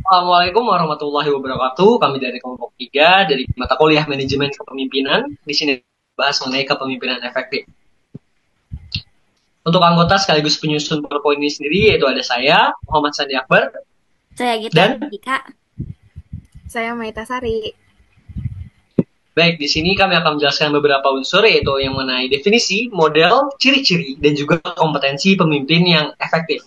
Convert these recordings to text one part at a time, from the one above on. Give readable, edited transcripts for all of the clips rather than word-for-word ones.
Assalamualaikum warahmatullahi wabarakatuh. Kami dari kelompok 3 dari mata kuliah manajemen kepemimpinan. Di sini bahas mengenai kepemimpinan efektif. Untuk anggota sekaligus penyusun PowerPoint ini sendiri yaitu ada saya, Muhammad Sandi Akbar, Saya Gita dan Dika. Saya Maita Sari. baik di sini kami akan menjelaskan beberapa unsur yaitu yang mengenai definisi, model, ciri-ciri, dan juga kompetensi pemimpin yang efektif.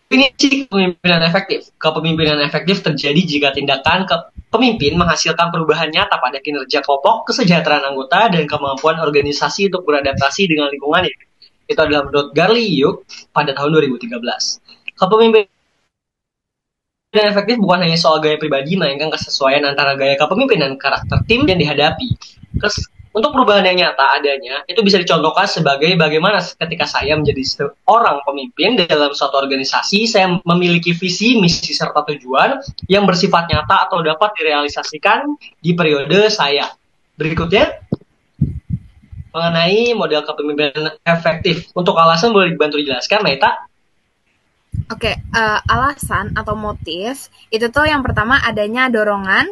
Definisi kepemimpinan efektif. Kepemimpinan efektif terjadi jika tindakan pemimpin menghasilkan perubahan nyata pada kinerja kelompok, kesejahteraan anggota, dan kemampuan organisasi untuk beradaptasi dengan lingkungannya. Itu adalah menurut Garly Yuk pada tahun 2013. Kepemimpinan efektif bukan hanya soal gaya pribadi, melainkan kesesuaian antara gaya kepemimpinan karakter tim yang dihadapi. Untuk perubahan yang nyata adanya, itu bisa dicontohkan sebagai bagaimana ketika saya menjadi seorang pemimpin dalam suatu organisasi, saya memiliki visi, misi, serta tujuan yang bersifat nyata atau dapat direalisasikan di periode saya. Berikutnya, mengenai model kepemimpinan efektif. Untuk alasan boleh dibantu dijelaskan, Maita? Oke, alasan atau motif itu tuh yang pertama adanya dorongan,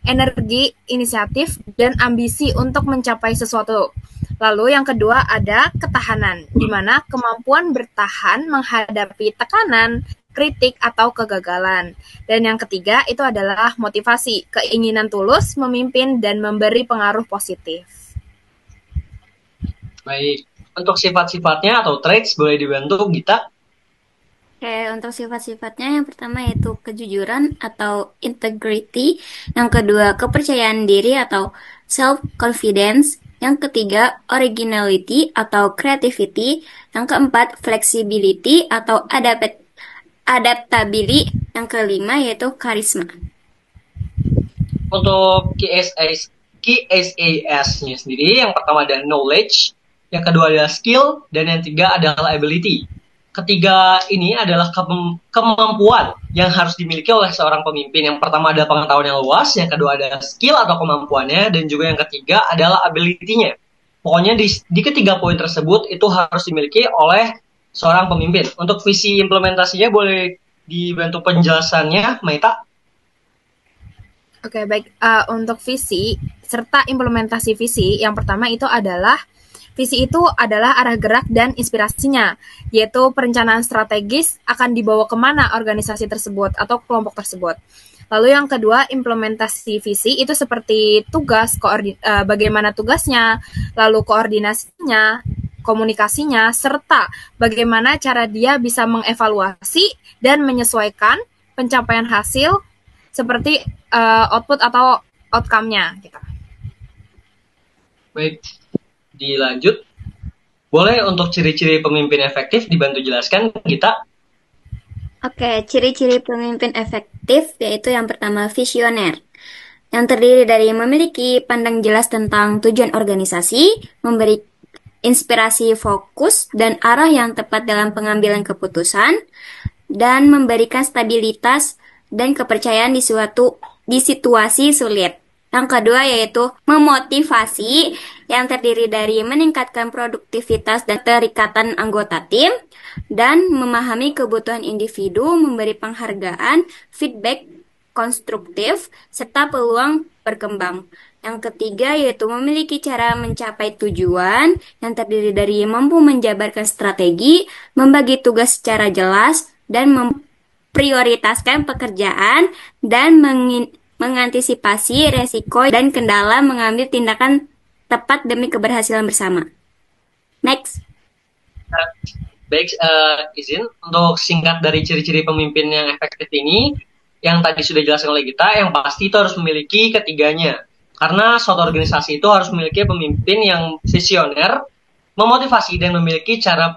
energi, inisiatif, dan ambisi untuk mencapai sesuatu. Lalu yang kedua ada ketahanan, di mana kemampuan bertahan menghadapi tekanan, kritik, atau kegagalan. Dan yang ketiga itu adalah motivasi, keinginan tulus memimpin dan memberi pengaruh positif. Baik, untuk sifat-sifatnya atau traits boleh dibantu Gita? Oke, untuk sifat-sifatnya yang pertama yaitu kejujuran atau integrity, yang kedua kepercayaan diri atau self-confidence, yang ketiga originality atau creativity, yang keempat flexibility atau adaptability, yang kelima yaitu charisma. Untuk KSAS-nya sendiri, yang pertama ada knowledge, yang kedua adalah skill, dan yang ketiga adalah ability. Ketiga ini adalah kemampuan yang harus dimiliki oleh seorang pemimpin. Yang pertama adalah pengetahuan yang luas, yang kedua adalah skill atau kemampuannya, dan juga yang ketiga adalah ability-nya. Pokoknya di ketiga poin tersebut itu harus dimiliki oleh seorang pemimpin. Untuk visi implementasinya boleh dibantu penjelasannya, Maita? Oke, baik. Untuk visi serta implementasi visi, yang pertama itu adalah visi itu adalah arah gerak dan inspirasinya, yaitu perencanaan strategis akan dibawa kemana organisasi tersebut atau kelompok tersebut. Lalu yang kedua, implementasi visi itu seperti tugas, bagaimana tugasnya, lalu koordinasinya, komunikasinya, serta bagaimana cara dia bisa mengevaluasi dan menyesuaikan pencapaian hasil seperti output atau outcome-nya. Gitu. Baik, dilanjut. Boleh untuk ciri-ciri pemimpin efektif dibantu jelaskan, Gita? Oke, ciri-ciri pemimpin efektif yaitu yang pertama visioner, yang terdiri dari memiliki pandang jelas tentang tujuan organisasi, memberi inspirasi fokus dan arah yang tepat dalam pengambilan keputusan, dan memberikan stabilitas dan kepercayaan di situasi sulit. Yang kedua yaitu memotivasi, yang terdiri dari meningkatkan produktivitas dan keterikatan anggota tim, dan memahami kebutuhan individu, memberi penghargaan, feedback konstruktif, serta peluang berkembang. Yang ketiga yaitu memiliki cara mencapai tujuan, yang terdiri dari mampu menjabarkan strategi, membagi tugas secara jelas, dan memprioritaskan pekerjaan, dan mengantisipasi resiko dan kendala, mengambil tindakan tepat demi keberhasilan bersama. Next. Baik, izin untuk singkat dari ciri-ciri pemimpin yang efektif ini, yang tadi sudah dijelaskan oleh kita, yang pasti itu harus memiliki ketiganya. Karena suatu organisasi itu harus memiliki pemimpin yang visioner, memotivasi, dan memiliki cara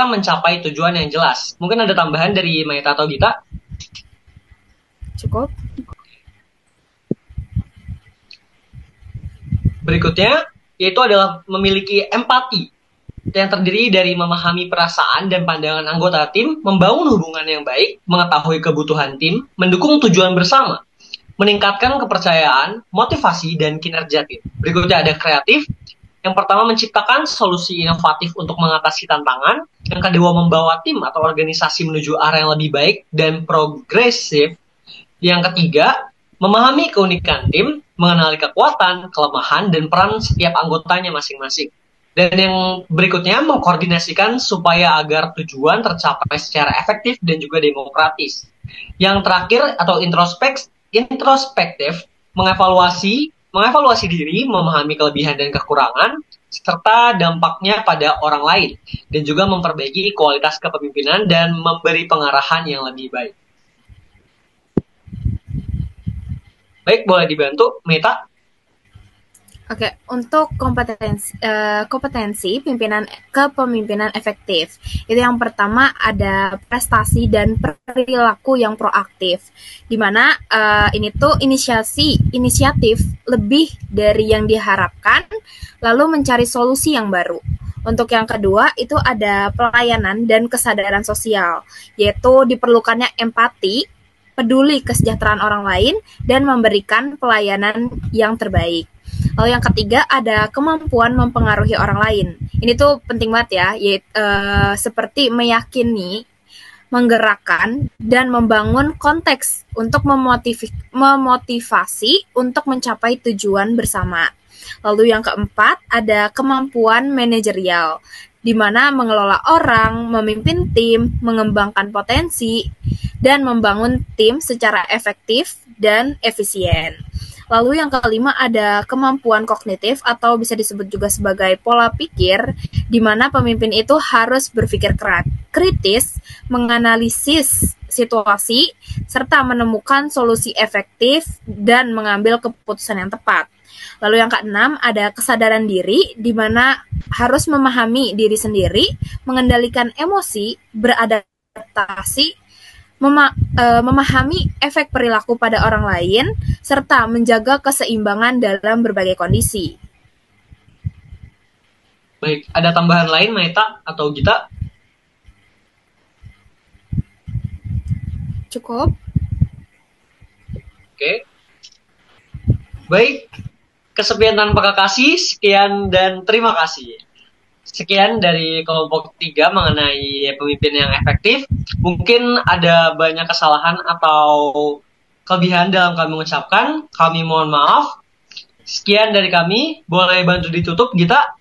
mencapai tujuan yang jelas. Mungkin ada tambahan dari Maita atau Gita? Cukup. Berikutnya, yaitu adalah memiliki empati yang terdiri dari memahami perasaan dan pandangan anggota tim, membangun hubungan yang baik, mengetahui kebutuhan tim, mendukung tujuan bersama, meningkatkan kepercayaan, motivasi, dan kinerja tim. Berikutnya ada kreatif, Yang pertama, menciptakan solusi inovatif untuk mengatasi tantangan. Yang kedua, membawa tim atau organisasi menuju arah yang lebih baik dan progresif. Yang ketiga, memahami keunikan tim, mengenali kekuatan, kelemahan, dan peran setiap anggotanya masing-masing. Dan yang berikutnya, mengkoordinasikan supaya agar tujuan tercapai secara efektif dan juga demokratis. Yang terakhir, atau introspektif, mengevaluasi diri, memahami kelebihan dan kekurangan, serta dampaknya pada orang lain, dan juga memperbaiki kualitas kepemimpinan dan memberi pengarahan yang lebih baik. Baik, boleh dibantu, Meta? Oke, untuk kompetensi kepemimpinan efektif, itu yang pertama ada prestasi dan perilaku yang proaktif, di mana ini tuh inisiatif lebih dari yang diharapkan, lalu mencari solusi yang baru. Untuk yang kedua, itu ada pelayanan dan kesadaran sosial, yaitu diperlukannya empati, peduli kesejahteraan orang lain, dan memberikan pelayanan yang terbaik. Lalu yang ketiga ada kemampuan mempengaruhi orang lain. Ini tuh penting banget ya, yaitu seperti meyakini, menggerakkan, dan membangun konteks untuk memotivasi untuk mencapai tujuan bersama. Lalu yang keempat ada kemampuan manajerial, di mana mengelola orang, memimpin tim, mengembangkan potensi, dan membangun tim secara efektif dan efisien. Lalu yang kelima ada kemampuan kognitif atau bisa disebut juga sebagai pola pikir, di mana pemimpin itu harus berpikir kritis, menganalisis situasi, serta menemukan solusi efektif dan mengambil keputusan yang tepat. Lalu yang keenam ada kesadaran diri, di mana harus memahami diri sendiri, mengendalikan emosi, beradaptasi, memahami efek perilaku pada orang lain, serta menjaga keseimbangan dalam berbagai kondisi. Baik, ada tambahan lain, Meta atau Gita? Cukup? Oke. Baik, kesepian tanpa kekasih, sekian dan terima kasih. Sekian dari kelompok 3 mengenai pemimpin yang efektif. Mungkin ada banyak kesalahan atau kelebihan dalam kami mengucapkan. Kami mohon maaf. Sekian dari kami. Boleh bantu ditutup, Gita?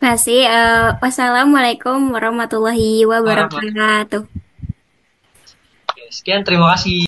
Masih, wassalamualaikum warahmatullahi wabarakatuh. Oke, sekian, terima kasih.